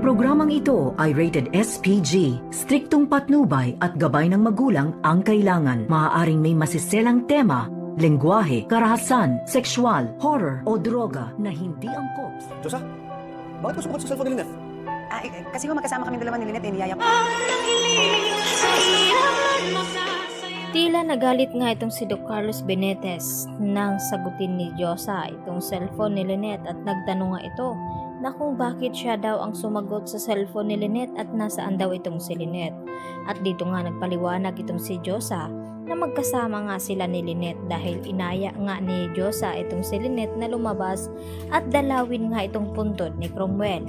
Programang ito ay rated SPG, striktong patnubay at gabay ng magulang ang kailangan. Maaaring may masiselang tema, lengguwahe, karahasan, sexual, horror o droga na hindi angkop. Diyosa, bakit mo sumagot sa cellphone ni Lynette? Kasi magkasama kami dalawa ni Lynette, niyaya ko. Tila nagalit nga itong si Doc Carlos Benitez nang sagutin ni Diyosa itong cellphone ni Lynette at nagtanong nga ito na kung bakit siya daw ang sumagot sa cellphone ni Lynette at nasaan daw itong si Lynette. At dito nga nagpaliwanag itong si Diyosa na magkasama nga sila ni Lynette dahil inaya nga ni Diyosa itong si Lynette na lumabas at dalawin nga itong puntod ni Cromwell.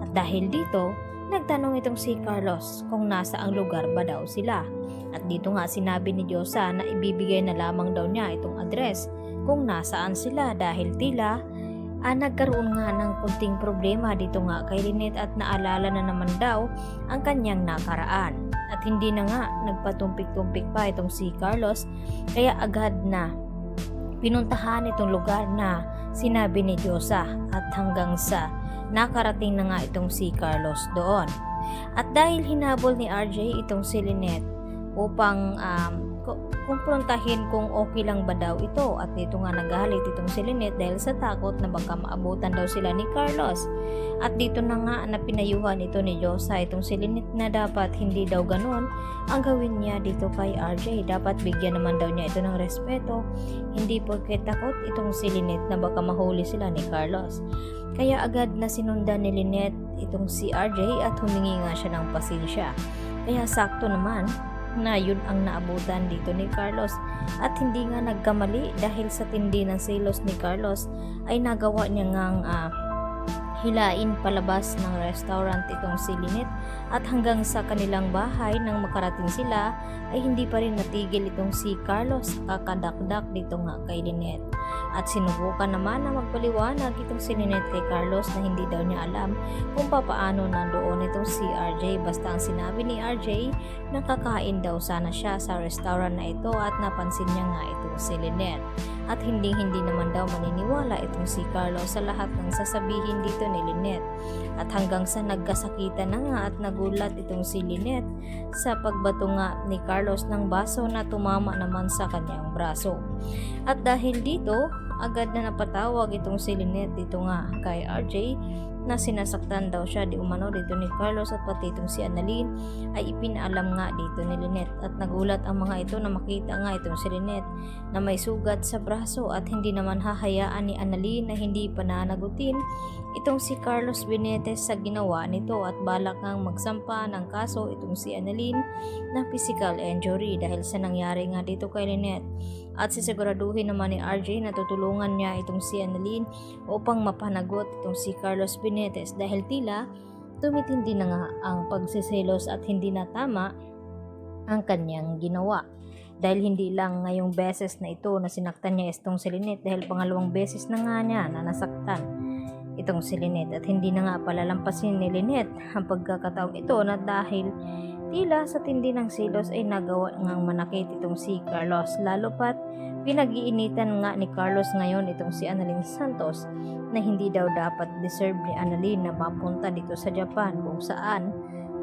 At dahil dito, nagtanong itong si Carlos kung nasa ang lugar ba daw sila. At dito nga sinabi ni Diyosa na ibibigay na lamang daw niya itong address kung nasaan sila dahil tila nagkaroon nga ng kunting problema dito nga kay Lynette at naalala na naman daw ang kanyang nakaraan. At hindi na nga nagpatumpik-tumpik pa itong si Carlos kaya agad na pinuntahan itong lugar na sinabi ni Diyosa at hanggang sa nakarating na nga itong si Carlos doon. At dahil hinabol ni RJ itong si Lynette upang kumprontahin kung okay lang ba daw ito at dito nga nagalit itong si Lynette dahil sa takot na baka maabutan daw sila ni Carlos. At dito na nga napinayuhan ito ni Diyosa itong si Lynette na dapat hindi daw ganon ang gawin niya dito kay RJ. Dapat bigyan naman daw niya ito ng respeto, hindi porket takot itong si Lynette na baka mahuli sila ni Carlos. Kaya agad na sinundan ni Lynette itong si RJ at humingi nga siya ng pasensya. Kaya sakto naman na yun ang naabutan dito ni Carlos at hindi nga nagkamali dahil sa tindi ng selos ni Carlos ay nagawa niya ngang hilain palabas ng restaurant itong si Lynette at hanggang sa kanilang bahay nang makarating sila ay hindi pa rin natigil itong si Carlos kakadakdak dito nga kay Lynette. At sinubukan naman na magpaliwanag itong si Lynette kay Carlos na hindi daw niya alam kung papaano nandoon itong si RJ. Basta ang sinabi ni RJ na kakain daw sana siya sa restaurant na ito at napansin niya nga itong si Lynette. At hindi naman daw maniniwala itong si Carlos sa lahat ng sasabihin dito ni Lynette. At hanggang sa nagkasakitan na nga at nagulat itong si Lynette sa pagbato nga ni Carlos ng baso na tumama naman sa kanyang braso. At dahil dito, agad na napatawag itong si Lynette dito nga kay RJ na sinasaktan daw siya di umano dito ni Carlos at pati itong si Annalyn ay ipinaalam nga dito ni Lynette. At nagulat ang mga ito na makita nga itong si Lynette na may sugat sa braso at hindi naman hahayaan ni Annalyn na hindi pananagutin itong si Carlos Benitez sa ginawa nito at balak ngang magsampa ng kaso itong si Annalyn na physical injury dahil sa nangyari nga dito kay Lynette. At sisiguraduhin naman ni RJ na tutulungan niya itong si Annalyn upang mapanagot itong si Carlos Benitez dahil tila tumitindi na nga ang pagsiselos at hindi na tama ang kanyang ginawa. Dahil hindi lang ngayong beses na ito na sinaktan niya itong si Lynette dahil pangalawang beses na nga niya na nasaktan itong si Lynette at hindi na nga palalampasin ni Lynette ang pagkakataong ito na dahil tila sa tindi ng selos ay nagawa ngang manakit itong si Carlos. Lalo pat pinag-iinitan nga ni Carlos ngayon itong si Annalyn Santos na hindi daw dapat deserve ni Annalyn na mapunta dito sa Japan kung saan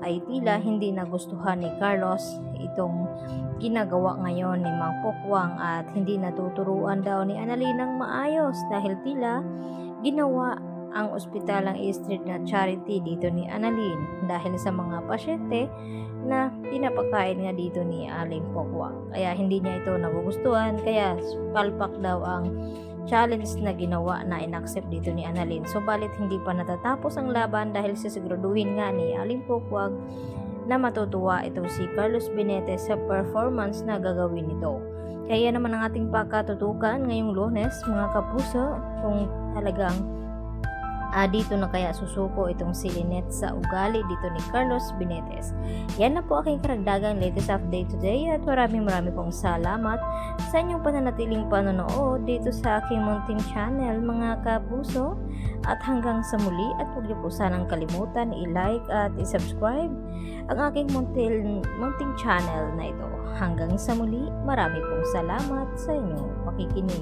ay tila hindi nagustuhan ni Carlos itong ginagawa ngayon ni Mang Pokwang at hindi natuturuan daw ni Annalyn ng maayos dahil tila ginawa ang ospital ng East Street na charity dito ni Annalyn dahil sa mga pasyente na pinapakain nga dito ni Aling Pokwang. Kaya hindi niya ito nagugustuhan kaya palpak daw ang challenge na ginawa na inaccept dito ni Annalyn. Subalit hindi pa natatapos ang laban dahil sisiguraduhin nga ni Aling Pokwang na matutuwa itong si Carlos Benitez sa performance na gagawin nito. Kaya naman ang ating pakatutukan ngayong Lunes mga kapuso kung talagang dito na kaya susuko itong si Lynette sa ugali dito ni Carlos Benitez. Yan na po aking karagdagang latest update today at maraming pong salamat sa inyong pananatiling panonood dito sa aking munting channel mga kapuso. At hanggang sa muli at huwag niyo po sanang kalimutan i-like at i-subscribe ang aking munting channel na ito. Hanggang sa muli, marami pong salamat sa inyong pakikinig.